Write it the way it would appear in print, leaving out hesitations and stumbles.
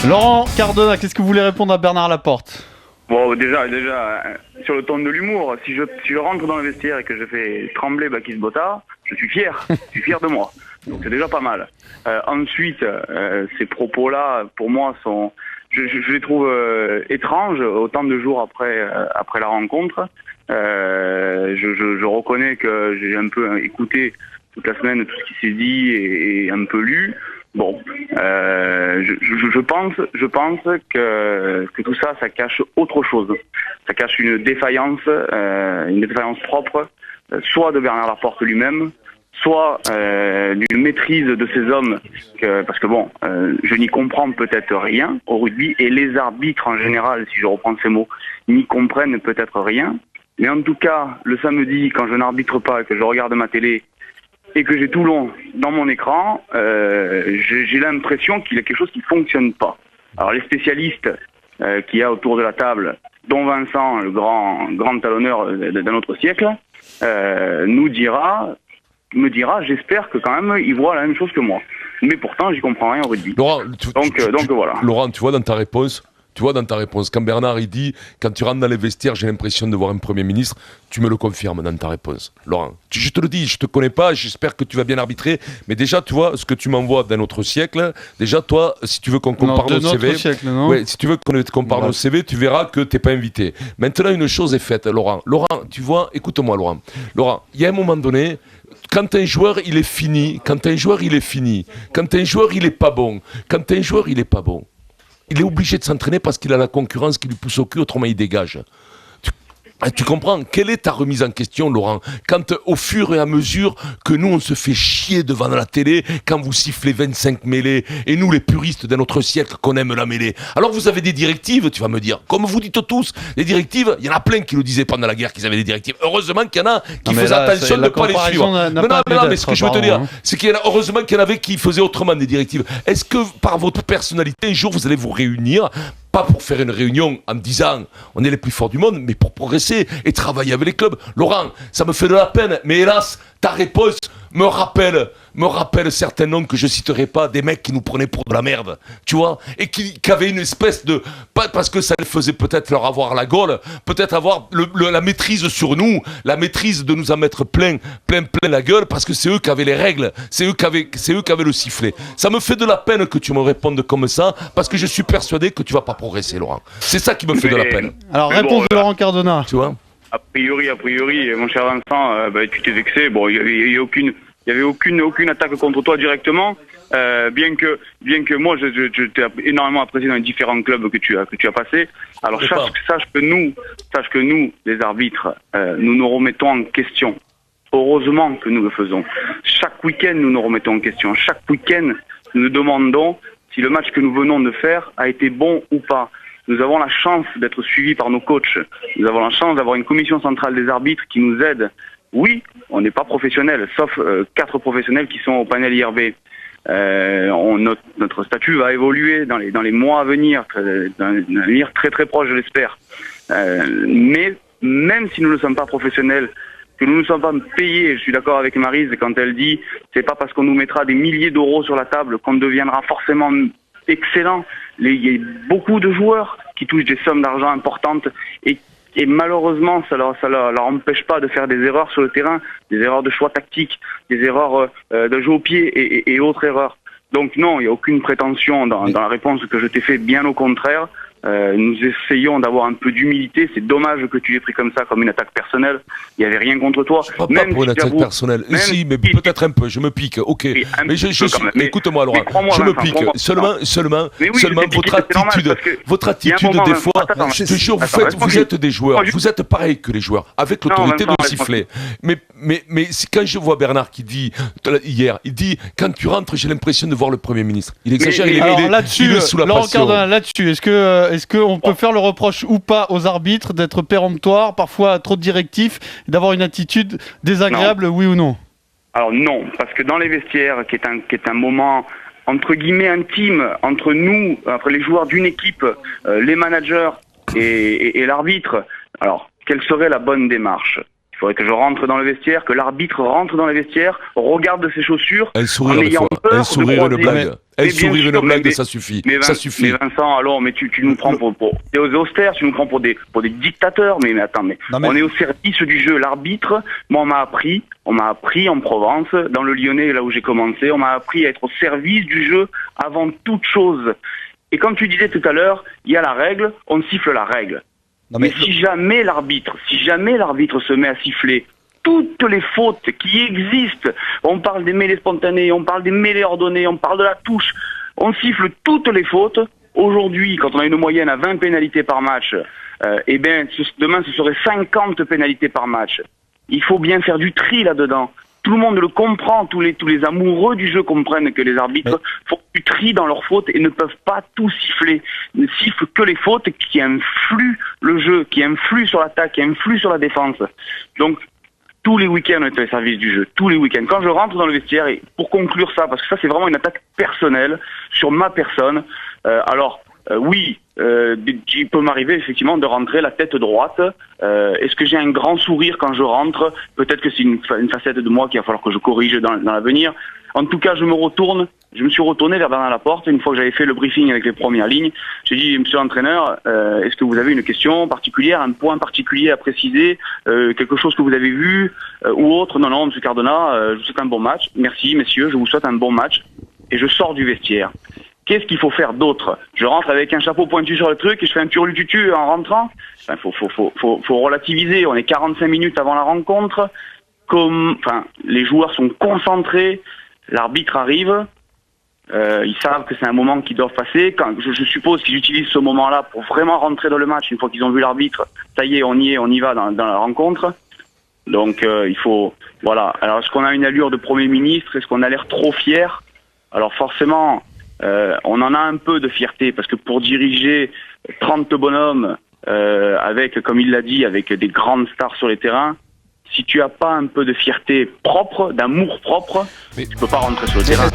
Laurent Cardona, qu'est-ce que vous voulez répondre à Bernard Laporte? Bon, déjà, sur le ton de l'humour, si je rentre dans le vestiaire et que je fais trembler Bakis Bota, je suis fier de moi. Donc c'est déjà pas mal. Ensuite, ces propos-là, pour moi, je les trouve étranges, autant de jours après la rencontre. Je reconnais que j'ai un peu écouté toute la semaine tout ce qui s'est dit et un peu lu. Bon, je pense que tout ça, ça cache autre chose. Ça cache une défaillance propre, soit de Bernard Laporte lui-même, soit d'une maîtrise de ces hommes, parce que bon, je n'y comprends peut-être rien au rugby, et les arbitres en général, si je reprends ces mots, n'y comprennent peut-être rien. Mais en tout cas, le samedi, quand je n'arbitre pas et que je regarde ma télé, et que j'ai Toulon dans mon écran, j'ai l'impression qu'il y a quelque chose qui fonctionne pas. Alors les spécialistes qu'il y a autour de la table, dont Vincent, le grand talonneur d'un autre siècle, me dira, j'espère que quand même il voit la même chose que moi. Mais pourtant, j'y comprends rien au rugby. Laurent, donc voilà. Laurent, tu vois dans ta réponse, quand Bernard il dit, quand tu rentres dans les vestiaires, j'ai l'impression de voir un Premier ministre, tu me le confirmes dans ta réponse, Laurent. Je te le dis, je te connais pas, j'espère que tu vas bien arbitrer, mais déjà, tu vois, ce que tu m'envoies d'un autre siècle, déjà, toi, si tu veux qu'on compare nos CV, si tu veux qu'on compare nos CV, tu verras que t'es pas invité. Maintenant, une chose est faite, Laurent. Laurent, tu vois, écoute-moi, Laurent. Laurent, il y a un moment donné, quand un joueur, il est fini, quand un joueur, il est pas bon, il est obligé de s'entraîner parce qu'il a la concurrence qui lui pousse au cul, autrement il dégage. Tu comprends? Quelle est ta remise en question, Laurent? Quand, au fur et à mesure que nous, on se fait chier devant la télé, quand vous sifflez 25 mêlées, et nous, les puristes d'un autre siècle, qu'on aime la mêlée. Alors vous avez des directives, tu vas me dire. Comme vous dites tous, les directives, il y en a plein qui le disaient pendant la guerre qu'ils avaient des directives. Heureusement qu'il y en a qui faisaient attention de ne pas les suivre. Non, mais ce que je veux te dire, c'est qu'il y en a, heureusement qu'il y en avait qui faisaient autrement des directives. Est-ce que, par votre personnalité, un jour, vous allez vous réunir, pas pour faire une réunion en me disant on est les plus forts du monde, mais pour progresser et travailler avec les clubs? Laurent, ça me fait de la peine, mais hélas, ta réponse me rappelle certains noms que je citerai pas, des mecs qui nous prenaient pour de la merde, tu vois, et qui avaient une espèce de, pas parce que ça les faisait peut-être leur avoir la gaule, peut-être avoir la maîtrise sur nous, la maîtrise de nous en mettre plein la gueule, parce que c'est eux qui avaient les règles, c'est eux qui avaient le sifflet. Ça me fait de la peine que tu me répondes comme ça, parce que je suis persuadé que tu vas pas progresser, Laurent. C'est ça qui me fait de la peine. Alors, réponse de Laurent Cardona. Tu vois? A priori, mon cher Vincent, tu t'es vexé. Bon, il y avait aucune attaque contre toi directement. Bien que moi, je t'ai énormément apprécié dans les différents clubs que tu as passé. Alors sache que nous, les arbitres, nous nous remettons en question. Heureusement que nous le faisons. Chaque week-end, nous nous remettons en question. Chaque week-end, nous nous demandons si le match que nous venons de faire a été bon ou pas. Nous avons la chance d'être suivis par nos coachs. Nous avons la chance d'avoir une commission centrale des arbitres qui nous aide. Oui, on n'est pas professionnels, sauf 4 professionnels qui sont au panel IRB. Notre statut va évoluer dans les mois à venir, dans un avenir très très proche, je l'espère. Mais même si nous ne sommes pas professionnels, que nous ne sommes pas payés, je suis d'accord avec Maryse quand elle dit c'est pas parce qu'on nous mettra des milliers d'euros sur la table qu'on deviendra forcément excellent. Il y a beaucoup de joueurs qui touchent des sommes d'argent importantes et malheureusement ça leur empêche pas de faire des erreurs sur le terrain, des erreurs de choix tactiques, des erreurs de jeu au pied et autres erreurs. Donc non, il n'y a aucune prétention dans la réponse que je t'ai fait, bien au contraire. Nous essayons d'avoir un peu d'humilité. C'est dommage que tu l'aies pris comme ça, comme une attaque personnelle. Il n'y avait rien contre toi. Pas pour une attaque personnelle. Si, mais peut-être un peu. Je me pique. Ok. Mais écoute-moi, Laurent. Je me pique. Seulement, votre attitude des fois. Je te jure, vous êtes des joueurs. Vous êtes pareil que les joueurs, avec l'autorité de siffler. Mais quand je vois Bernard qui dit hier, il dit quand tu rentres, j'ai l'impression de voir le Premier ministre. Il exagère. Il est sous la pression. Là-dessus, est-ce qu'on peut faire le reproche ou pas aux arbitres d'être péremptoires, parfois trop directifs, d'avoir une attitude désagréable, oui ou non? Alors non, parce que dans les vestiaires, qui est un moment entre guillemets intime entre nous, entre les joueurs d'une équipe, les managers et l'arbitre, alors quelle serait la bonne démarche? Il faudrait que je rentre dans le vestiaire, que l'arbitre rentre dans le vestiaire, regarde ses chaussures, en ayant peur de croiser. Un Mais bien sourire, sûr, une blague, mais- ça suffit. Mais, Ça suffit. mais Vincent, alors, mais tu nous prends pour des austères, tu nous prends pour des dictateurs, mais attends, Non, mais- on est au service du jeu. L'arbitre, moi, on m'a appris en Provence, dans le Lyonnais, là où j'ai commencé, on m'a appris à être au service du jeu avant toute chose. Et comme tu disais tout à l'heure, il y a la règle, on siffle la règle. Non, Mais si jamais l'arbitre se met à siffler toutes les fautes qui existent, on parle des mêlées spontanées, on parle des mêlées ordonnées, on parle de la touche, on siffle toutes les fautes. Aujourd'hui, quand on a une moyenne à 20 pénalités par match, demain ce serait 50 pénalités par match. Il faut bien faire du tri là-dedans. Tout le monde le comprend, tous les amoureux du jeu comprennent que les arbitres font du tri dans leurs fautes et ne peuvent pas tout siffler. Ils ne sifflent que les fautes qui influent le jeu, qui influent sur l'attaque, qui influent sur la défense. Donc, tous les week-ends, on est au service du jeu. Tous les week-ends. Quand je rentre dans le vestiaire, et pour conclure ça, parce que ça, c'est vraiment une attaque personnelle sur ma personne. Oui, il peut m'arriver effectivement de rentrer la tête droite. Est-ce que j'ai un grand sourire quand je rentre? Peut-être que c'est une facette de moi qu'il va falloir que je corrige dans l'avenir. En tout cas, je me suis retourné vers Bernard Laporte une fois que j'avais fait le briefing avec les premières lignes. J'ai dit, monsieur l'entraîneur, est-ce que vous avez une question particulière, un point particulier à préciser, quelque chose que vous avez vu ou autre? Non, monsieur Cardona, je vous souhaite un bon match. Merci, messieurs, je vous souhaite un bon match. Et je sors du vestiaire. Qu'est-ce qu'il faut faire d'autre? Je rentre avec un chapeau pointu sur le truc et je fais un turlututu en rentrant? Faut relativiser. On est 45 minutes avant la rencontre. Les joueurs sont concentrés. L'arbitre arrive. Ils savent que c'est un moment qu'ils doivent passer. Je suppose qu'ils utilisent ce moment-là pour vraiment rentrer dans le match. Une fois qu'ils ont vu l'arbitre, ça y est, on y va dans la rencontre. Donc il faut... Voilà. Alors est-ce qu'on a une allure de Premier ministre? Est-ce qu'on a l'air trop fier? Alors forcément... on en a un peu de fierté parce que pour diriger 30 bonhommes avec, comme il l'a dit, avec des grandes stars sur les terrains, si tu as pas un peu de fierté propre, d'amour propre, tu peux pas rentrer sur le terrain.